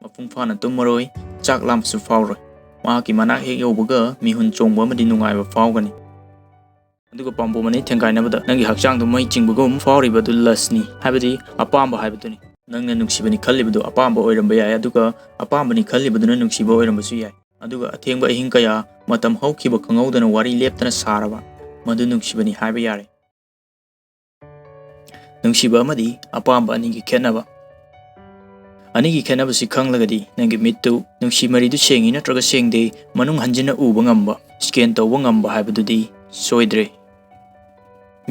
ꯃꯄꯨꯡ ꯐꯥꯅ ꯇꯨꯝꯃꯔꯣꯏ, ꯆꯥꯛ ꯂꯥꯝꯕꯁꯨ ꯐꯥꯎꯔꯣꯏ꯫ ꯃꯍꯥꯛꯀꯤ ꯃꯅꯥꯛ ꯍꯦꯛ ꯌꯧꯕꯒ ꯃꯤꯍꯨꯟ ꯆꯣꯡꯕ ꯑꯃꯗꯤ ꯅꯨꯡꯉꯥꯏꯕ ꯐꯥꯎꯒꯅꯤ꯫ ꯑꯗꯨꯒ ꯄꯥꯝꯕꯣꯝ ꯑꯅꯤ ꯊꯦꯡꯒꯥꯏꯅꯕꯗ ꯅꯪꯒꯤ ꯍꯛꯆꯥꯡꯗ ꯃꯩ ꯆꯤꯡꯕꯒꯨꯝ ꯐꯥꯎꯔꯤꯕꯗꯨ ꯂꯁꯅꯤ, ꯍꯥꯏꯕꯗꯤ ꯑꯄꯥꯝꯕ ꯍꯥꯏꯕꯗꯨꯅꯤ꯫ ꯅꯪꯅ ꯅꯨꯡꯁꯤꯕꯅꯤ ꯈꯜꯂꯤꯕꯗꯨ ꯑꯄꯥꯝꯕ ꯑꯣꯏꯔꯝꯕ ꯌꯥꯏ, ꯑꯗꯨꯒ ꯑꯄꯥꯝꯕꯅꯤ ꯈꯜꯂꯤꯕꯗꯨꯅ ꯅꯨꯡꯁꯤꯕ ꯑꯣꯏꯔꯝꯕꯁꯨ ꯌꯥꯏ꯫ ꯑꯗꯨꯒ ꯑꯊꯦꯡꯕ ꯑꯍꯤꯡ ꯀꯌꯥ ꯃꯇꯝ ꯍꯧꯈꯤꯕ ꯈꯪꯍꯧꯗꯅ ꯋꯥꯔꯤ ꯂꯦꯞꯇꯅ ꯁꯥꯔꯕ, ꯃꯗꯨ ꯅꯨꯡꯁꯤꯕꯅꯤ ꯍꯥꯏꯕ ꯌꯥꯔꯦ꯫ ꯅꯨꯡꯁꯤꯕ ꯑꯃꯗꯤ ꯑꯄꯥꯝꯕ ꯑꯅꯤꯒꯤ ꯈꯦꯠꯅꯕ꯫ ꯑꯅꯤꯒꯤ ꯈꯦꯠꯅꯕꯁꯤ ꯈꯪꯂꯒꯗꯤ ꯅꯪꯒꯤ ꯃꯤꯠꯇꯨ ꯅꯨꯡꯁꯤ ꯃꯔꯤꯗꯨ ꯁꯦꯡꯉꯤ ꯅꯠꯇ꯭ꯔꯒ ꯁꯦꯡꯗꯦ ꯃꯅꯨꯡ ꯍꯟꯖꯤꯟꯅ ꯎꯕ ꯉꯝꯕ, ꯁ꯭ꯀꯦꯟ ꯇꯧꯕ ꯉꯝꯕ ꯍꯥꯏꯕꯗꯨꯗꯤ ꯁꯣꯏꯗ꯭ꯔꯦ꯫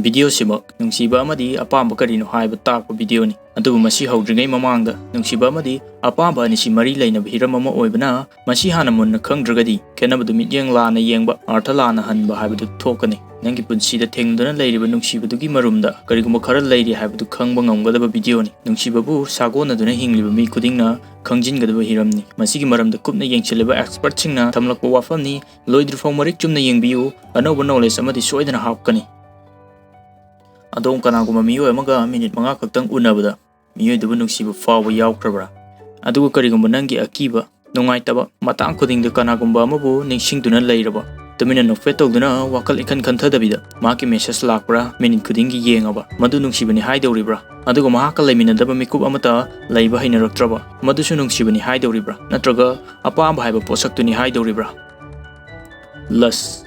ꯚꯤꯗꯤꯑꯣꯁꯤꯃꯛ ꯅꯨꯡꯁꯤꯕ ꯑꯃꯗꯤ ꯑꯄꯥꯝꯕ ꯀꯔꯤꯅꯣ ꯍꯥꯏꯕ ꯇꯥꯛꯄ ꯚꯤꯗꯤꯑꯣꯅꯤ꯫ ꯑꯗꯨꯕꯨ ꯃꯁꯤ ꯍꯧꯗ꯭ꯔꯤꯉꯩ ꯃꯃꯥꯡꯗ ꯅꯨꯡꯁꯤꯕ ꯑꯃꯗꯤ ꯑꯄꯥꯝꯕ ꯑꯅꯤꯁꯤ ꯃꯔꯤ ꯂꯩꯅꯕ ꯍꯤꯔꯝ ꯑꯃ ꯑꯣꯏꯕꯅ ꯃꯁꯤ ꯍꯥꯟꯅ ꯃꯨꯟꯅ ꯈꯪꯗ꯭ꯔꯒꯗꯤ ꯈꯦꯠꯅꯕꯗꯨ ꯃꯤꯠꯌꯦꯡ ꯂꯥꯟꯅ ꯌꯦꯡꯕ, ꯑꯔꯊ ꯂꯥꯟꯅ ꯍꯟꯕ ꯍꯥꯏꯕꯗꯨ ꯊꯣꯛꯀꯅꯤ꯫ ꯅꯪꯒꯤ ꯄꯨꯟꯁꯤꯗ ꯊꯦꯡꯅꯗꯨꯅ ꯂꯩꯔꯤꯕ ꯅꯨꯡꯁꯤꯕꯗꯨꯒꯤ ꯃꯔꯨꯝꯗ ꯀꯔꯤꯒꯨꯝꯕ ꯈꯔ ꯂꯩꯔꯤ ꯍꯥꯏꯕꯗꯨ ꯈꯪꯕ ꯉꯝꯒꯗꯕ ꯚꯤꯗꯤꯑꯣꯅꯤ꯫ ꯅꯨꯡꯁꯤꯕꯕꯨ ꯁꯥꯒꯣꯟꯅꯗꯨꯅ ꯍꯤꯡꯂꯤꯕ ꯃꯤ ꯈꯨꯗꯤꯡꯅ ꯈꯪꯖꯤꯟꯒꯗꯕ ꯍꯤꯔꯝꯅꯤ꯫ ꯃꯁꯤꯒꯤ ꯃꯔꯝꯗ ꯀꯨꯞꯅ ꯌꯦꯡꯁꯤꯜꯂꯤꯕ ꯑꯦꯛꯁꯄꯔꯠꯁꯤꯡꯅ ꯊꯝꯂꯛꯄ ꯋꯥꯐꯝꯅꯤ꯫ ꯂꯣꯏꯗ꯭ꯔꯤꯐꯥꯎ ꯃꯔꯤꯛ ꯆꯨꯝꯅ ꯌꯦꯡꯕꯤꯌꯨ, ꯑꯅꯧꯕ ꯅꯣꯂꯦꯖ ꯑꯃꯗꯤ ꯁꯣꯏꯗꯅ ꯍꯥꯞꯀꯅꯤ꯫ ꯑꯗꯣꯝ ꯀꯅꯥꯒꯨꯝꯕ ꯃꯤꯑꯣꯏ ꯑꯃꯒ ꯃꯤꯅꯤꯠ 5 ꯈꯛꯇꯪ ꯎꯅꯕꯗ ꯃꯤꯑꯣꯏꯗꯨꯕꯨ ꯅꯨꯡꯁꯤꯕ ꯐꯥꯎꯕ ꯌꯥꯎꯈ꯭ꯔꯕ꯭ꯔꯥ? ꯑꯗꯨꯒ ꯀꯔꯤꯒꯨꯝꯕ ꯅꯪꯒꯤ ꯑꯀꯤꯕ, ꯅꯨꯡꯉꯥꯏꯇꯕ ꯃꯇꯥꯡ ꯈꯨꯗꯤꯡꯗ ꯀꯅꯥꯒꯨꯝꯕ ꯑꯃꯕꯨ ꯅꯤꯡꯁꯤꯡꯗꯨꯅ ꯂꯩꯔꯕ, ꯇꯨꯃꯤꯟꯅ ꯅꯣꯛꯐꯦꯠ ꯇꯧꯗꯨꯅ ꯋꯥꯈꯜ ꯏꯈꯟ ꯈꯟꯊꯗꯕꯤꯗ ꯃꯍꯥꯛꯀꯤ ꯃꯦꯁꯦꯖ ꯂꯥꯛꯄ꯭ꯔꯥ ꯃꯤꯅꯤꯠ ꯈꯨꯗꯤꯡꯒꯤ ꯌꯦꯡꯉꯕ, ꯃꯗꯨ ꯅꯨꯡꯁꯤꯕꯅꯤ ꯍꯥꯏꯗꯧꯔꯤꯕ꯭ꯔꯥ? ꯑꯗꯨꯒ ꯃꯍꯥꯛꯀ ꯂꯩꯃꯤꯟꯅꯗꯕ ꯃꯤꯀꯨꯞ ꯑꯃꯠꯇ ꯂꯩꯕ ꯍꯩꯅꯔꯛꯇ꯭ꯔꯕ, ꯃꯗꯨꯁꯨ ꯅꯨꯡꯁꯤꯕꯅꯤ ꯍꯥꯏꯗꯧꯔꯤꯕ꯭ꯔꯥ? ꯅꯠꯇ꯭ꯔꯒ ꯑꯄꯥꯝꯕ ꯍꯥꯏꯕ ꯄꯣꯠꯁꯛꯇꯨꯅꯤ ꯍꯥꯏꯗꯧꯔꯤꯕ꯭ꯔꯥ? ꯂꯁ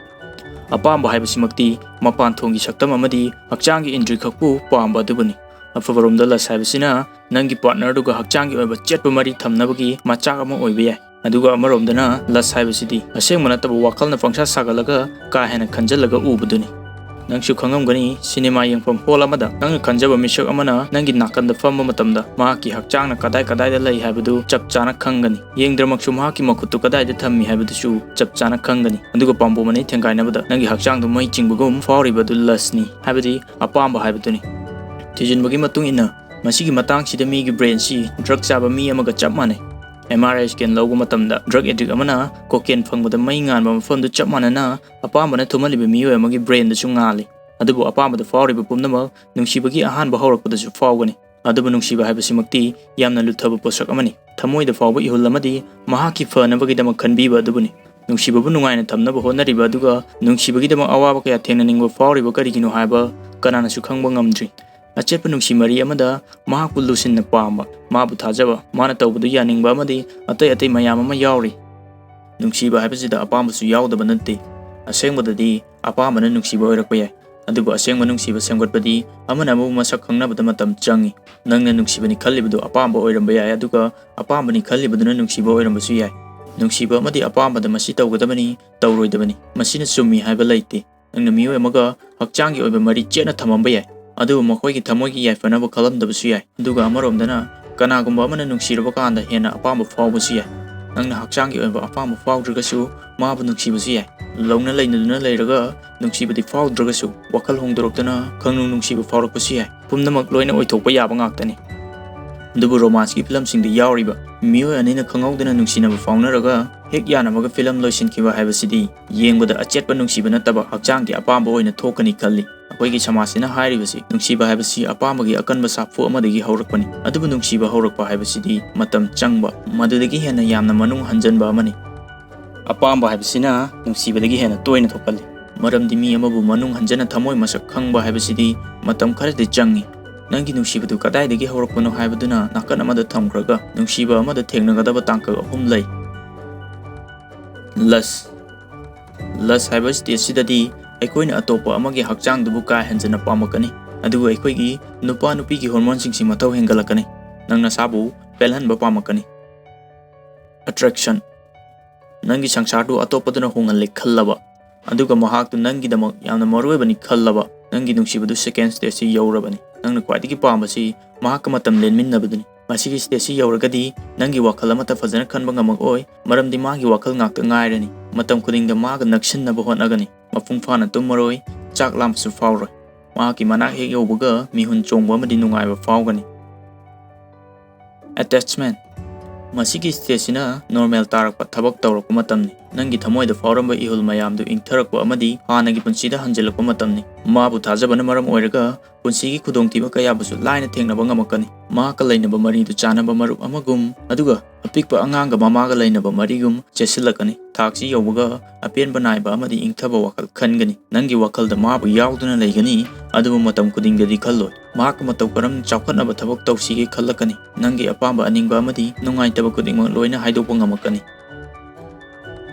ꯑꯄꯥꯝꯕ ꯍꯥꯏꯕꯁꯤꯃꯛꯇꯤ ꯃꯄꯥꯟꯊꯣꯡꯒꯤ ꯁꯛꯇꯝ ꯑꯃꯗꯤ ꯍꯛꯆꯥꯡꯒꯤ ꯏꯟꯗ꯭ꯔꯤ ꯈꯛꯄꯨ ꯄꯥꯝꯕ ꯑꯗꯨꯕꯨꯅꯤ꯫ ꯑꯐꯕꯔꯣꯝꯗ ꯂꯁ ꯍꯥꯏꯕꯁꯤꯅ ꯅꯪꯒꯤ ꯄꯥꯔꯠꯅꯔꯗꯨꯒ ꯍꯛꯆꯥꯡꯒꯤ ꯑꯣꯏꯕ ꯆꯦꯠꯄ ꯃꯔꯤ ꯊꯝꯅꯕꯒꯤ ꯃꯆꯥꯛ ꯑꯃ ꯑꯣꯏꯕ ꯌꯥꯏ꯫ ꯑꯗꯨꯒ ꯑꯃꯔꯣꯝꯗꯅ ꯂꯁ ꯍꯥꯏꯕꯁꯤꯗꯤ ꯑꯁꯦꯡꯕ ꯅꯠꯇꯕ ꯋꯥꯈꯜꯅ ꯄꯪꯁꯥ ꯁꯥꯒꯠꯂꯒ ꯀꯥ ꯍꯦꯟꯅ ꯈꯟꯖꯜꯂꯒ ꯎꯕꯗꯨꯅꯤ꯫ ꯅꯪꯁꯨ ꯈꯪꯉꯝꯒꯅꯤ, ꯁꯤꯅꯦꯃꯥ ꯌꯦꯡꯐꯝ ꯍꯣꯜ ꯑꯃꯗ ꯅꯪꯅ ꯈꯟꯖꯕ ꯃꯤꯁꯛ ꯑꯃꯅ ꯅꯪꯒꯤ ꯅꯥꯀꯟꯗ ꯐꯝꯕ ꯃꯇꯝꯗ ꯃꯍꯥꯛꯀꯤ ꯍꯛꯆꯥꯡꯅ ꯀꯗꯥꯏꯗ ꯂꯩ ꯍꯥꯏꯕꯗꯨ ꯆꯞ ꯆꯥꯅ ꯈꯪꯒꯅꯤ꯫ ꯌꯦꯡꯗ꯭ꯔꯃꯛꯁꯨ ꯃꯍꯥꯛꯀꯤ ꯃꯈꯨꯠꯇꯨ ꯀꯗꯥꯏꯗ ꯊꯝꯃꯤ ꯍꯥꯏꯕꯗꯨꯁꯨ ꯆꯞ ꯆꯥꯅ ꯈꯪꯒꯅꯤ꯫ ꯑꯗꯨꯒ ꯄꯥꯝꯕꯣꯝ ꯑꯅꯤ ꯊꯦꯡꯒꯥꯏꯅꯕꯗ ꯅꯪꯒꯤ ꯍꯛꯆꯥꯡꯗ ꯃꯩ ꯆꯤꯡꯕꯒꯨꯝ ꯐꯥꯎꯔꯤꯕꯗꯨ ꯂꯁꯅꯤ, ꯍꯥꯏꯕꯗꯤ ꯑꯄꯥꯝꯕ ꯍꯥꯏꯕꯗꯨꯅꯤ꯫ ꯊꯤꯖꯤꯟꯕꯒꯤ ꯃꯇꯨꯡ ꯏꯟꯅ ꯃꯁꯤꯒꯤ ꯃꯇꯥꯡꯁꯤꯗ ꯃꯤꯒꯤ ꯕ꯭ꯔꯦꯟꯁꯤ ꯗ꯭ꯔꯒ ꯆꯥꯕ ꯃꯤ ꯑꯃꯒ ꯆꯞ ꯃꯥꯟꯅꯩ꯫ MRI ꯁ꯭ꯀꯦꯟ ꯂꯧꯕ ꯃꯇꯝꯗ ꯗ꯭ꯔꯒ ꯑꯦꯗꯤꯛ ꯑꯃꯅ ꯀꯣꯀꯦꯟ ꯐꯪꯕꯗ ꯃꯩ ꯉꯥꯟꯕ ꯃꯐꯝꯗꯨ ꯆꯞ ꯃꯥꯟꯅꯅ ꯑꯄꯥꯝꯕꯅ ꯊꯨꯝꯍꯜꯂꯤꯕ ꯃꯤꯑꯣꯏ ꯑꯃꯒꯤ ꯕ꯭ꯔꯦꯟꯗꯁꯨ ꯉꯥꯜꯂꯤ꯫ ꯑꯗꯨꯕꯨ ꯑꯄꯥꯝꯕꯗ ꯐꯥꯎꯔꯤꯕ ꯄꯨꯝꯅꯃꯛ ꯅꯨꯡꯁꯤꯕꯒꯤ ꯑꯍꯥꯟꯕ ꯍꯧꯔꯛꯄꯗꯁꯨ ꯐꯥꯎꯒꯅꯤ꯫ ꯑꯗꯨꯕꯨ ꯅꯨꯡꯁꯤꯕ ꯍꯥꯏꯕꯁꯤꯃꯛꯇꯤ ꯌꯥꯝꯅ ꯂꯨꯊꯕ ꯄꯣꯠꯁꯛ ꯑꯃꯅꯤ꯫ ꯊꯃꯣꯏꯗ ꯐꯥꯎꯕ ꯏꯍꯨꯜ ꯑꯃꯗꯤ ꯃꯍꯥꯛꯀꯤ ꯐꯅꯕꯒꯤꯗꯃꯛ ꯈꯟꯕꯤꯕ ꯑꯗꯨꯕꯨꯅꯤ꯫ ꯅꯨꯡꯁꯤꯕꯕꯨ ꯅꯨꯡꯉꯥꯏꯅ ꯊꯝꯅꯕ ꯍꯣꯠꯅꯔꯤꯕ ꯑꯗꯨꯒ ꯅꯨꯡꯁꯤꯕꯒꯤꯗꯃꯛ ꯑꯋꯥꯕ ꯀꯌꯥ ꯊꯦꯡꯅꯅꯤꯡꯕ ꯐꯥꯎꯔꯤꯕ ꯀꯔꯤꯒꯤꯅꯣ ꯍꯥꯏꯕ ꯀꯅꯥꯅꯁꯨ ꯈꯪꯕ ꯉꯝꯗ꯭ꯔꯤ꯫ ꯑꯆꯦꯠꯄ ꯅꯨꯡꯁꯤ ꯃꯔꯤ ꯑꯃꯗ ꯃꯍꯥꯛꯄꯨ ꯂꯨꯁꯤꯟꯅ ꯄꯥꯝꯕ, ꯃꯥꯕꯨ ꯊꯥꯖꯕ, ꯃꯥꯅ ꯇꯧꯕꯗꯨ ꯌꯥꯅꯤꯡꯕ ꯑꯃꯗꯤ ꯑꯇꯩ ꯃꯌꯥꯝ ꯑꯃ ꯌꯥꯎꯔꯤ꯫ ꯅꯨꯡꯁꯤꯕ ꯍꯥꯏꯕꯁꯤꯗ ꯑꯄꯥꯝꯕꯁꯨ ꯌꯥꯎꯗꯕ ꯅꯠꯇꯦ꯫ ꯑꯁꯦꯡꯕꯗꯗꯤ ꯑꯄꯥꯝꯕꯅ ꯅꯨꯡꯁꯤꯕ ꯑꯣꯏꯔꯛꯄ ꯌꯥꯏ꯫ ꯑꯗꯨꯕꯨ ꯑꯁꯦꯡꯕ ꯅꯨꯡꯁꯤꯕ ꯁꯦꯝꯒꯠꯄꯗꯤ ꯑꯃꯅ ꯑꯃꯕꯨ ꯃꯁꯛ ꯈꯪꯅꯕꯗ ꯃꯇꯝ ꯆꯪꯏ꯫ ꯅꯪꯅ ꯅꯨꯡꯁꯤꯕꯅꯤ ꯈꯜꯂꯤꯕꯗꯨ ꯑꯄꯥꯝꯕ ꯑꯣꯏꯔꯝꯕ ꯌꯥꯏ, ꯑꯗꯨꯒ ꯑꯄꯥꯝꯕꯅꯤ ꯈꯜꯂꯤꯕꯗꯨꯅ ꯅꯨꯡꯁꯤꯕ ꯑꯣꯏꯔꯝꯕꯁꯨ ꯌꯥꯏ꯫ ꯅꯨꯡꯁꯤꯕ ꯑꯃꯗꯤ ꯑꯄꯥꯝꯕꯗ ꯃꯁꯤ ꯇꯧꯒꯗꯕꯅꯤ, ꯇꯧꯔꯣꯏꯗꯕꯅꯤ, ꯃꯁꯤꯅ ꯆꯨꯝꯃꯤ ꯍꯥꯏꯕ ꯂꯩꯇꯦ꯫ ꯅꯪꯅ ꯃꯤꯑꯣꯏ ꯑꯃꯒ ꯍꯛꯆꯥꯡꯒꯤ ꯑꯣꯏꯕ ꯃꯔꯤ ꯆꯦꯠꯅ ꯊꯝꯃꯝꯕ ꯌꯥꯏ, ꯑꯗꯨꯕꯨ ꯃꯈꯣꯏꯒꯤ ꯊꯃꯣꯏꯒꯤ ꯌꯥꯏꯐꯅꯕ ꯈꯜꯂꯝꯗꯕꯁꯨ ꯌꯥꯏ꯫ ꯑꯗꯨꯒ ꯑꯃꯔꯣꯝꯗꯅ ꯀꯅꯥꯒꯨꯝꯕ ꯑꯃꯅ ꯅꯨꯡꯁꯤꯔꯕ ꯀꯥꯟꯗ ꯍꯦꯟꯅ ꯑꯄꯥꯝꯕ ꯐꯥꯎꯕꯁꯨ ꯌꯥꯏ꯫ ꯅꯪꯅ ꯍꯛꯆꯥꯡꯒꯤ ꯑꯣꯏꯕ ꯑꯄꯥꯝꯕ ꯐꯥꯎꯗ꯭ꯔꯒꯁꯨ ꯃꯥꯕꯨ ꯅꯨꯡꯁꯤꯕꯁꯨ ꯌꯥꯏ꯫ ꯂꯧꯅ ꯂꯩꯅꯗꯨꯅ ꯂꯩꯔꯒ ꯅꯨꯡꯁꯤꯕꯗꯤ ꯐꯥꯎꯗ꯭ꯔꯒꯁꯨ ꯋꯥꯈꯜ ꯍꯣꯡꯗꯣꯔꯛꯇꯨꯅ ꯈꯪꯅꯨꯡ ꯅꯨꯡꯁꯤꯕ ꯐꯥꯎꯔꯛꯄꯁꯨ ꯌꯥꯏ꯫ ꯄꯨꯝꯅꯃꯛ ꯂꯣꯏꯅ ꯑꯣꯏꯊꯣꯛꯄ ꯌꯥꯕ ꯉꯥꯛꯇꯅꯤ꯫ ꯑꯗꯨꯕꯨ ꯔꯣꯃꯥꯟꯁꯀꯤ ꯐꯤꯂꯝꯁꯤꯡꯗ ꯌꯥꯎꯔꯤꯕ ꯃꯤꯑꯣꯏ ꯑꯅꯤꯅ ꯈꯪꯍꯧꯗꯅ ꯅꯨꯡꯁꯤꯅꯕ ꯐꯥꯎꯅꯔꯒ ꯍꯦꯛ ꯌꯥꯅꯕꯒ ꯐꯤꯂꯝ ꯂꯣꯏꯁꯤꯟꯈꯤꯕ ꯍꯥꯏꯕꯁꯤꯗꯤ ꯌꯦꯡꯕꯗ ꯑꯆꯦꯠꯄ ꯅꯨꯡꯁꯤꯕ ꯅꯠꯇꯕ ꯍꯛꯆꯥꯡꯒꯤ ꯑꯄꯥꯝꯕ ꯑꯣꯏꯅ ꯊꯣꯛꯀꯅꯤ ꯈꯜꯂꯤ꯫ ꯑꯩꯈꯣꯏꯒꯤ ꯁꯃꯥꯖꯁꯤꯅ ꯍꯥꯏꯔꯤꯕꯁꯤ ꯅꯨꯡꯁꯤꯕ ꯍꯥꯏꯕꯁꯤ ꯑꯄꯥꯝꯕꯒꯤ ꯑꯀꯟꯕ ꯁꯥꯐꯨ ꯑꯃꯗꯒꯤ ꯍꯧꯔꯛꯄꯅꯤ꯫ ꯑꯗꯨꯕꯨ ꯅꯨꯡꯁꯤꯕ ꯍꯧꯔꯛꯄ ꯍꯥꯏꯕꯁꯤꯗꯤ ꯃꯇꯝ ꯆꯪꯕ, ꯃꯗꯨꯗꯒꯤ ꯍꯦꯟꯅ ꯌꯥꯝꯅ ꯃꯅꯨꯡ ꯍꯟꯖꯟꯕ ꯑꯃꯅꯤ꯫ ꯑꯄꯥꯝꯕ ꯍꯥꯏꯕꯁꯤꯅ ꯅꯨꯡꯁꯤꯕꯗꯒꯤ ꯍꯦꯟꯅ ꯇꯣꯏꯅ ꯊꯣꯛꯀꯜꯂꯤ꯫ ꯃꯔꯝꯗꯤ ꯃꯤ ꯑꯃꯕꯨ ꯃꯅꯨꯡ ꯍꯟꯖꯅ ꯊꯃꯣꯏ ꯃꯁꯛ ꯈꯪꯕ ꯍꯥꯏꯕꯁꯤꯗꯤ ꯃꯇꯝ ꯈꯔꯗꯤ ꯆꯪꯏ꯫ ꯅꯪꯒꯤ ꯅꯨꯡꯁꯤꯕꯗꯨ ꯀꯗꯥꯏꯗꯒꯤ ꯍꯧꯔꯛꯄꯅꯣ ꯍꯥꯏꯕꯗꯨꯅ ꯅꯥꯀꯟ ꯑꯃꯗ ꯊꯝꯈ꯭ꯔꯒ ꯅꯨꯡꯁꯤꯕ ꯑꯃꯗ ꯊꯦꯡꯅꯒꯗꯕ ꯇꯥꯡꯀꯛ 3 ꯂꯩ꯫ ꯂꯁ ꯍꯥꯏꯕ ꯁ꯭ꯇꯦꯖꯁꯤꯗꯗꯤ ꯑꯩꯈꯣꯏꯅ ꯑꯇꯣꯞꯄ ꯑꯃꯒꯤ ꯍꯛꯆꯥꯡꯗꯨꯕꯨ ꯀꯥ ꯍꯦꯟꯖꯟꯅ ꯄꯥꯝꯂꯛꯀꯅꯤ, ꯑꯗꯨꯒ ꯑꯩꯈꯣꯏꯒꯤ ꯅꯨꯄꯥ ꯅꯨꯄꯤꯒꯤ ꯍꯣꯔꯃꯣꯟꯁꯤꯡꯁꯤ ꯃꯊꯧ ꯍꯦꯟꯒꯠꯂꯛꯀꯅꯤ꯫ ꯅꯪ ꯅꯁꯥꯕꯨ ꯄꯦꯜꯍꯟꯕ ꯄꯥꯝꯂꯛꯀꯅꯤ꯫ ꯑꯦꯇ꯭ꯔꯦꯛꯁꯟ ꯅꯪꯒꯤ ꯁꯪꯁꯥꯔꯗꯨ ꯑꯇꯣꯞꯄꯗꯨꯅ ꯍꯣꯡꯍꯜꯂꯦ ꯈꯜꯂꯕ, ꯑꯗꯨꯒ ꯃꯍꯥꯛꯇꯨ ꯅꯪꯒꯤꯗꯃꯛ ꯌꯥꯝꯅ ꯃꯔꯨꯑꯣꯏꯕꯅꯤ ꯈꯜꯂꯕ, ꯅꯪꯒꯤ ꯅꯨꯡꯁꯤꯕꯗꯨ ꯁꯦꯀꯦꯟ ꯁ꯭ꯇꯦꯖꯁꯤ ꯌꯧꯔꯕꯅꯤ꯫ ꯅꯪꯅ ꯈ꯭ꯋꯥꯏꯗꯒꯤ ꯄꯥꯝꯕꯁꯤ ꯃꯍꯥꯛꯀ ꯃꯇꯝ ꯂꯦꯟꯃꯤꯟꯅꯕꯗꯨꯅꯤ꯫ ꯃꯁꯤꯒꯤ ꯁ꯭ꯇꯦꯖꯁꯤ ꯌꯧꯔꯒꯗꯤ ꯅꯪꯒꯤ ꯋꯥꯈꯜ ꯑꯃꯠꯇ ꯐꯖꯅ ꯈꯟꯕ ꯉꯝꯃꯛꯑꯣꯏ, ꯃꯔꯝꯗꯤ ꯃꯥꯒꯤ ꯋꯥꯈꯜ ꯉꯥꯛꯇ ꯉꯥꯏꯔꯅꯤ꯫ ꯃꯇꯝ ꯈꯨꯗꯤꯡꯗ ꯃꯥꯒ ꯅꯛꯁꯤꯟꯅꯕ ꯍꯣꯠꯅꯒꯅꯤ꯫ ꯃꯄꯨꯡ ꯐꯥꯅ ꯇꯨꯝꯃꯔꯣꯏ, ꯆꯥꯛ ꯂꯥꯝꯕꯁꯨ ꯐꯥꯎꯔꯣꯏ꯫ ꯃꯍꯥꯛꯀꯤ ꯃꯅꯥꯛ ꯍꯦꯛ ꯌꯧꯕꯒ ꯃꯤꯍꯨꯟ ꯆꯣꯡꯕ ꯑꯃꯗꯤ ꯅꯨꯡꯉꯥꯏꯕ ꯐꯥꯎꯒꯅꯤ꯫ ꯑꯦꯇꯦꯆꯃꯦꯟꯠ ꯃꯁꯤꯒꯤ ꯁ꯭ꯇꯦꯖꯁꯤꯅ ꯅꯣꯔꯃꯦꯜ ꯇꯥꯔꯛꯄ ꯊꯕꯛ ꯇꯧꯔꯛꯄ ꯃꯇꯝꯅꯤ ꯅꯪꯒꯤ ꯊꯃꯣꯏꯗ ꯐꯥꯎꯔꯝꯕ ꯏꯍꯨꯜ ꯃꯌꯥꯝꯗꯨ ꯏꯪꯊꯔꯛꯄ ꯑꯃꯗꯤ ꯍꯥꯟꯅꯒꯤ ꯄꯨꯟꯁꯤꯗ ꯍꯟꯖꯤꯜꯂꯛꯄ ꯃꯇꯝꯅꯤ ꯃꯥꯕꯨ ꯊꯥꯖꯕꯅ ꯃꯔꯝ ꯑꯣꯏꯔꯒ ꯄꯨꯟꯁꯤꯒꯤ ꯈꯨꯗꯣꯡꯊꯤꯕ ꯀꯌꯥꯕꯨꯁꯨ ꯂꯥꯏꯅ ꯊꯦꯡꯅꯕ ꯉꯝꯃꯛꯀꯅꯤ ꯃꯍꯥꯛꯀ ꯂꯩꯅꯕ ꯃꯔꯤꯗꯨ ꯆꯥꯅꯕ ꯃꯔꯨꯞ ꯑꯃꯒꯨꯝ ꯑꯗꯨꯒ ꯑꯄꯤꯛꯄ ꯑꯉꯥꯡꯒ ꯃꯃꯥꯒ ꯂꯩꯅꯕ ꯃꯔꯤꯒꯨꯝ ꯆꯦꯠꯁꯤꯜꯂꯛꯀꯅꯤ ꯊꯥꯛꯁꯤ ꯌꯧꯕꯒ ꯑꯄꯦꯟꯕ ꯅꯥꯏꯕ ꯑꯃꯗꯤ ꯏꯪꯊꯕ ꯋꯥꯈꯜ ꯈꯟꯒꯅꯤ ꯅꯪꯒꯤ ꯋꯥꯈꯜꯗ ꯃꯥꯕꯨ ꯌꯥꯎꯗꯨꯅ ꯂꯩꯒꯅꯤ ꯑꯗꯨꯕꯨ ꯃꯇꯝ ꯈꯨꯗꯤꯡꯗꯗꯤ ꯈꯜꯂꯣꯏ ꯃꯍꯥꯛꯀ ꯃꯇꯧ ꯀꯔꯝꯅ ꯆꯥꯎꯈꯠꯅꯕ ꯊꯕꯛ ꯇꯧꯁꯤꯒꯦ ꯈꯜꯂꯛꯀꯅꯤ ꯅꯪꯒꯤ ꯑꯄꯥꯝꯕ ꯑꯅꯤꯡꯕ ꯑꯃꯗꯤ ꯅꯨꯡꯉꯥꯏꯇꯕ ꯈꯨꯗꯤꯡꯃꯛ ꯂꯣꯏꯅ ꯍꯥꯏꯗꯣꯛꯄ ꯉꯝꯃꯛꯀꯅꯤ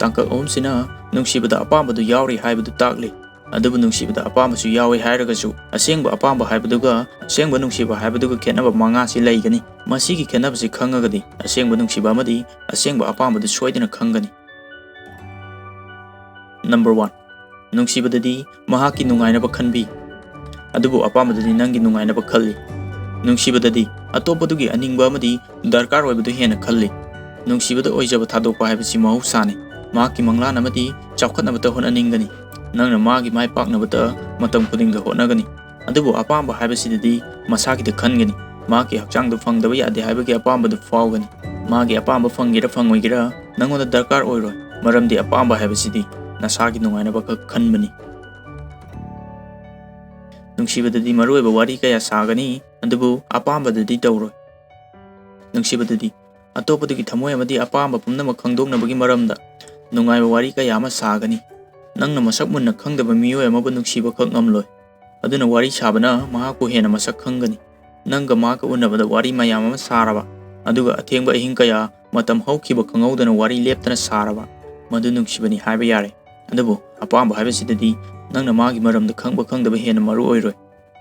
ꯇꯥꯡꯀꯛ ꯑꯍꯨꯝꯁꯤꯅ ꯅꯨꯡꯁꯤꯕꯗ ꯑꯄꯥꯝꯕꯗꯨ ꯌꯥꯎꯔꯤ ꯍꯥꯏꯕꯗꯨ ꯇꯥꯛꯂꯤ ꯑꯗꯨꯕꯨ ꯅꯨꯡꯁꯤꯕꯗ ꯑꯄꯥꯝꯕꯁꯨ ꯌꯥꯎꯏ ꯍꯥꯏꯔꯒꯁꯨ ꯑꯁꯦꯡꯕ ꯑꯄꯥꯝꯕ ꯍꯥꯏꯕꯗꯨꯒ ꯑꯁꯦꯡꯕ ꯅꯨꯡꯁꯤꯕ ꯍꯥꯏꯕꯗꯨꯒ ꯈꯦꯠꯅꯕ ꯃꯉꯥꯁꯤ ꯂꯩꯒꯅꯤ ꯃꯁꯤꯒꯤ ꯈꯦꯠꯅꯕꯁꯤ ꯈꯪꯉꯒꯗꯤ ꯑꯁꯦꯡꯕ ꯅꯨꯡꯁꯤꯕ ꯑꯃꯗꯤ ꯑꯁꯦꯡꯕ ꯑꯄꯥꯝꯕꯗꯨ ꯁꯣꯏꯗꯅ ꯈꯪꯒꯅꯤ Number 1 ꯅꯨꯡꯁꯤꯕꯗꯗꯤ ꯃꯍꯥꯛꯀꯤ ꯅꯨꯡꯉꯥꯏꯅꯕ ꯈꯟꯕꯤ ꯑꯗꯨꯕꯨ ꯑꯄꯥꯝꯕꯗꯗꯤ ꯅꯪꯒꯤ ꯅꯨꯡꯉꯥꯏꯅꯕ ꯈꯜꯂꯤ ꯅꯨꯡꯁꯤꯕꯗꯗꯤ ꯑꯇꯣꯞꯄꯗꯨꯒꯤ ꯑꯅꯤꯡꯕ ꯑꯃꯗꯤ ꯗꯔꯀꯥꯔ ꯑꯣꯏꯕꯗꯨ ꯍꯦꯟꯅ ꯈꯜꯂꯤ ꯅꯨꯡꯁꯤꯕꯗ ꯑꯣꯏꯖꯕ ꯊꯥꯗꯣꯛꯄ ꯍꯥꯏꯕꯁꯤ ꯃꯍꯧꯁꯥꯅꯤ ꯃꯍꯥꯛꯀꯤ ꯃꯪꯂꯥꯟ ꯑꯃꯗꯤ ꯆꯥꯎꯈꯠꯅꯕꯇ ꯍꯣꯠꯅꯅꯤꯡꯒꯅꯤ ꯅꯪꯅ ꯃꯥꯒꯤ ꯃꯥꯏ ꯄꯥꯛꯅꯕꯇ ꯃꯇꯝ ꯈꯨꯗꯤꯡꯗ ꯍꯣꯠꯅꯒꯅꯤ ꯑꯗꯨꯕꯨ ꯑꯄꯥꯝꯕ ꯍꯥꯏꯕꯁꯤꯗꯗꯤ ꯃꯁꯥꯒꯤꯗ ꯈꯟꯒꯅꯤ ꯃꯍꯥꯛꯀꯤ ꯍꯛꯆꯥꯡꯗꯨ ꯐꯪꯗꯕ ꯌꯥꯗꯦ ꯍꯥꯏꯕꯒꯤ ꯑꯄꯥꯝꯕꯗꯨ ꯐꯥꯎꯒꯅꯤ ꯃꯥꯒꯤ ꯑꯄꯥꯝꯕ ꯐꯪꯒꯦꯔꯥ ꯐꯪꯉꯣꯏꯒꯦꯔꯥ ꯅꯪꯉꯣꯟꯗ ꯗꯔꯀꯥꯔ ꯑꯣꯏꯔꯣꯏ ꯃꯔꯝꯗꯤ ꯑꯄꯥꯝꯕ ꯍꯥꯏꯕꯁꯤꯗꯤ ꯅꯁꯥꯒꯤ ꯅꯨꯡꯉꯥꯏꯅꯕ ꯈꯛ ꯈꯟꯕꯅꯤ ꯅꯨꯡꯁꯤꯕꯗꯗꯤ ꯃꯔꯨꯑꯣꯏꯕ ꯋꯥꯔꯤ ꯀꯌꯥ ꯁꯥꯒꯅꯤ ꯑꯗꯨꯕꯨ ꯑꯄꯥꯝꯕꯗꯗꯤ ꯇꯧꯔꯣꯏ ꯅꯨꯡꯁꯤꯕꯗꯗꯤ ꯑꯇꯣꯞꯄꯗꯨꯒꯤ ꯊꯃꯣꯏ ꯑꯃꯗꯤ ꯑꯄꯥꯝꯕ ꯄꯨꯝꯅꯃꯛ ꯈꯪꯗꯣꯛꯅꯕꯒꯤ ꯃꯔꯝꯗ ꯅꯨꯡꯉꯥꯏꯕ ꯋꯥꯔꯤ ꯀꯌꯥ ꯑꯃ ꯁꯥꯒꯅꯤ ꯅꯪꯅ ꯃꯁꯛ ꯃꯨꯟꯅ ꯈꯪꯗꯕ ꯃꯤꯑꯣꯏ ꯑꯃꯕꯨ ꯅꯨꯡꯁꯤꯕ ꯈꯛ ꯉꯝꯂꯣꯏ ꯑꯗꯨꯅ ꯋꯥꯔꯤ ꯁꯥꯕꯅ ꯃꯍꯥꯛꯄꯨ ꯍꯦꯟꯅ ꯃꯁꯛ ꯈꯪꯒꯅꯤ ꯅꯪꯒ ꯃꯍꯥꯛꯀ ꯎꯅꯕꯗ ꯋꯥꯔꯤ ꯃꯌꯥꯝ ꯑꯃ ꯁꯥꯔꯕ ꯑꯗꯨꯒ ꯑꯊꯦꯡꯕ ꯑꯍꯤꯡ ꯀꯌꯥ ꯃꯇꯝ ꯍꯧꯈꯤꯕ ꯈꯪꯍꯧꯗꯅ ꯋꯥꯔꯤ ꯂꯦꯞꯇꯅ ꯁꯥꯔꯕ ꯃꯗꯨ ꯅꯨꯡꯁꯤꯕꯅꯤ ꯍꯥꯏꯕ ꯌꯥꯔꯦ ꯑꯗꯨꯕꯨ ꯑꯄꯥꯝꯕ ꯍꯥꯏꯕꯁꯤꯗꯗꯤ ꯅꯪꯅ ꯃꯥꯒꯤ ꯃꯔꯝꯗ ꯈꯪꯕ ꯈꯪꯗꯕ ꯍꯦꯟꯅ ꯃꯔꯨ ꯑꯣꯏꯔꯣꯏ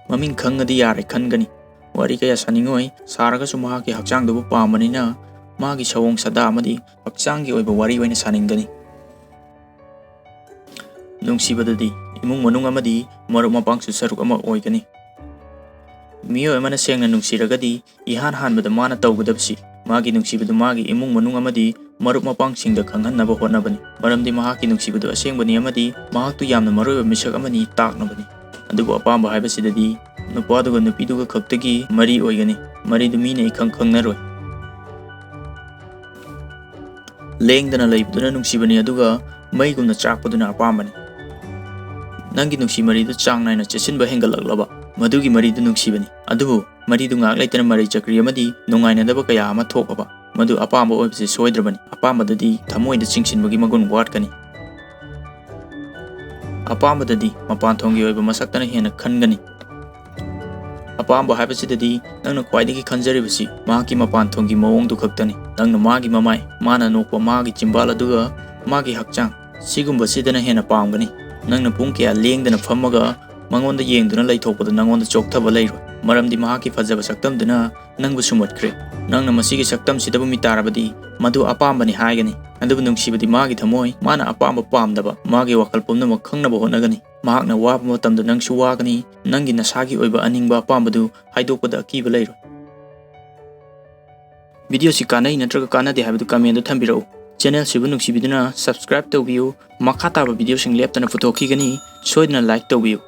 ꯃꯃꯤꯡ ꯈꯪꯉꯗꯤ ꯌꯥꯔꯦ ꯈꯟꯒꯅꯤ ꯋꯥꯔꯤ ꯀꯌꯥ ꯁꯥꯅꯤꯡꯉꯣꯏ ꯁꯥꯔꯒꯁꯨ ꯃꯍꯥꯛꯀꯤ ꯍꯛꯆꯥꯡꯗꯨꯕꯨ ꯄꯥꯝꯕꯅꯤꯅ ꯃꯥꯒꯤ ꯁꯑꯣꯡ ꯁꯥꯗꯥ ꯑꯃꯗꯤ ꯍꯛꯆꯥꯡꯒꯤ ꯑꯣꯏꯕ ꯋꯥꯔꯤ ꯑꯣꯏꯅ ꯁꯥꯅꯤꯡꯒꯅꯤ ꯅꯨꯡꯁꯤꯕꯗꯗꯤ ꯏꯃꯨꯡ ꯃꯅꯨꯡ ꯑꯃꯗꯤ ꯃꯔꯨꯞ ꯃꯄꯥꯡꯁꯨ ꯁꯔꯨꯛ ꯑꯃ ꯑꯣꯏꯒꯅꯤ ꯃꯤꯑꯣꯏ ꯑꯃꯅ ꯁꯦꯡꯅ ꯅꯨꯡꯁꯤꯔꯒꯗꯤ ꯏꯍꯥꯟ ꯍꯥꯟꯕꯗ ꯃꯥꯅ ꯇꯧꯒꯗꯕꯁꯤ ꯃꯥꯒꯤ ꯅꯨꯡꯁꯤꯕꯗꯨ ꯃꯥꯒꯤ ꯏꯃꯨꯡ ꯃꯅꯨꯡ ꯑꯃꯗꯤ ꯃꯔꯨꯞ ꯃꯄꯥꯡꯁꯤꯡꯗ ꯈꯪꯍꯟꯅꯕ ꯍꯣꯠꯅꯕꯅꯤ ꯃꯔꯝꯗꯤ ꯃꯍꯥꯛꯀꯤ ꯅꯨꯡꯁꯤꯕꯗꯨ ꯑꯁꯦꯡꯕꯅꯤ ꯑꯃꯗꯤ ꯃꯍꯥꯛꯇꯨ ꯌꯥꯝꯅ ꯃꯔꯨꯑꯣꯏꯕ ꯃꯤꯁꯛ ꯑꯃꯅꯤ ꯇꯥꯛꯅꯕꯅꯤ ꯑꯗꯨꯕꯨ ꯑꯄꯥꯝꯕ ꯍꯥꯏꯕꯁꯤꯗꯗꯤ ꯅꯨꯄꯥꯗꯨꯒ ꯅꯨꯄꯤꯗꯨꯒ ꯈꯛꯇꯒꯤ ꯃꯔꯤ ꯑꯣꯏꯒꯅꯤ ꯃꯔꯤꯗꯨ ꯃꯤꯅ ꯏꯈꯪ ꯈꯪꯅꯔꯣꯏ ꯂꯦꯡꯗꯅ ꯂꯩꯕꯗꯨꯅ ꯅꯨꯡꯁꯤꯕꯅꯤ ꯑꯗꯨꯒ ꯃꯩꯒꯨꯝꯅ ꯆꯥꯛꯄꯗꯨꯅ ꯑꯄꯥꯝꯕꯅꯤ ꯅꯪꯒꯤ ꯅꯨꯡꯁꯤ ꯃꯔꯤꯗꯨ ꯆꯥꯡ ꯅꯥꯏꯅ ꯆꯦꯠꯁꯤꯟꯕ ꯍꯦꯟꯒꯠꯂꯛꯂꯕ ꯃꯗꯨꯒꯤ ꯃꯔꯤꯗꯨ ꯅꯨꯡꯁꯤꯕꯅꯤ ꯑꯗꯨꯕꯨ ꯃꯔꯤꯗꯨ ꯉꯥꯛ ꯂꯩꯇꯅ ꯃꯔꯩ ꯆꯀ꯭ꯔꯤ ꯑꯃꯗꯤ ꯅꯨꯡꯉꯥꯏꯅꯗꯕ ꯀꯌꯥ ꯑꯃ ꯊꯣꯛꯑꯕ ꯃꯗꯨ ꯑꯄꯥꯝꯕ ꯑꯣꯏꯕꯁꯤ ꯁꯣꯏꯗ꯭ꯔꯕꯅꯤ ꯑꯄꯥꯝꯕꯗꯗꯤ ꯊꯃꯣꯏꯗ ꯆꯤꯡꯁꯤꯟꯕꯒꯤ ꯃꯒꯨꯟ ꯋꯥꯠꯀꯅꯤ ꯑꯄꯥꯝꯕꯗꯗꯤ ꯃꯄꯥꯟꯊꯣꯡꯒꯤ ꯑꯣꯏꯕ ꯃꯁꯛꯇꯅ ꯍꯦꯟꯅ ꯈꯟꯒꯅꯤ ꯑꯄꯥꯝꯕ ꯍꯥꯏꯕꯁꯤꯗꯗꯤ ꯅꯪꯅ ꯈ꯭ꯋꯥꯏꯗꯒꯤ ꯈꯟꯖꯔꯤꯕꯁꯤ ꯃꯍꯥꯛꯀꯤ ꯃꯄꯥꯟꯊꯣꯡꯒꯤ ꯃꯑꯣꯡꯗꯨ ꯈꯛꯇꯅꯤ ꯅꯪꯅ ꯃꯥꯒꯤ ꯃꯃꯥꯏ ꯃꯥꯅ ꯅꯣꯛꯄ ꯃꯥꯒꯤ ꯆꯤꯝꯕꯥꯜ ꯑꯗꯨꯒ ꯃꯥꯒꯤ ꯍꯛꯆꯥꯡ ꯁꯤꯒꯨꯝꯕꯁꯤꯗꯅ ꯍꯦꯟꯅ ꯄꯥꯝꯒꯅꯤ ꯅꯪꯅ ꯄꯨꯡ ꯀꯌꯥ ꯂꯦꯡꯗꯅ ꯐꯝꯃꯒ ꯃꯉꯣꯟꯗ ꯌꯦꯡꯗꯨꯅ ꯂꯩꯊꯣꯛꯄꯗ ꯅꯪꯉꯣꯟꯗ ꯆꯣꯛꯊꯕ ꯂꯩꯔꯣꯏ ꯃꯔꯝꯗꯤ ꯃꯍꯥꯛꯀꯤ ꯐꯖꯕ ꯁꯛꯇꯝꯗꯨꯅ ꯅꯪꯕꯨ ꯁꯨꯝꯍꯠꯈ꯭ꯔꯦ ꯅꯪꯅ ꯃꯁꯤꯒꯤ ꯁꯛꯇꯝꯁꯤꯗꯕꯨ ꯃꯤꯇꯥꯔꯕꯗꯤ ꯃꯗꯨ ꯑꯄꯥꯝꯕꯅꯤ ꯍꯥꯏꯒꯅꯤ ꯑꯗꯨꯕꯨ ꯅꯨꯡꯁꯤꯕꯗꯤ ꯃꯥꯒꯤ ꯊꯃꯣꯏ ꯃꯥꯅ ꯑꯄꯥꯝꯕ ꯄꯥꯝꯗꯕ ꯃꯥꯒꯤ ꯋꯥꯈꯜ ꯄꯨꯝꯅꯃꯛ ꯈꯪꯅꯕ ꯍꯣꯠꯅꯒꯅꯤ ꯃꯍꯥꯛꯅ ꯋꯥꯕ ꯃꯇꯝꯗ ꯅꯪꯁꯨ ꯋꯥꯒꯅꯤ ꯅꯪꯒꯤ ꯅꯁꯥꯒꯤ ꯑꯣꯏꯕ ꯑꯅꯤꯡꯕ ꯑꯄꯥꯝꯕꯗꯨ ꯍꯥꯏꯗꯣꯛꯄꯗ ꯑꯀꯤꯕ ꯂꯩꯔꯣꯏ ꯚꯤꯗꯤꯑꯣꯁꯤ ꯀꯥꯟꯅꯩ ꯅꯠꯇ꯭ꯔꯒ ꯀꯥꯟꯅꯗꯦ ꯍꯥꯏꯕꯗꯨ ꯀꯃꯦꯟꯇꯗ ꯊꯝꯕꯤꯔꯛꯎ ꯆꯦꯅꯦꯜꯁꯤꯕꯨ ꯅꯨꯡꯁꯤꯕꯤꯗꯨꯅ ꯁꯕꯁꯀ꯭ꯔꯥꯏꯕ ꯇꯧꯕꯤꯌꯨ ꯃꯈꯥ ꯇꯥꯕ ꯚꯤꯗꯤꯑꯣꯁꯤꯡ ꯂꯦꯞꯇꯅ ꯄꯨꯊꯣꯛꯈꯤꯒꯅꯤ ꯁꯣꯏꯗꯅ ꯂꯥꯏꯛ ꯇꯧꯕꯤꯌꯨ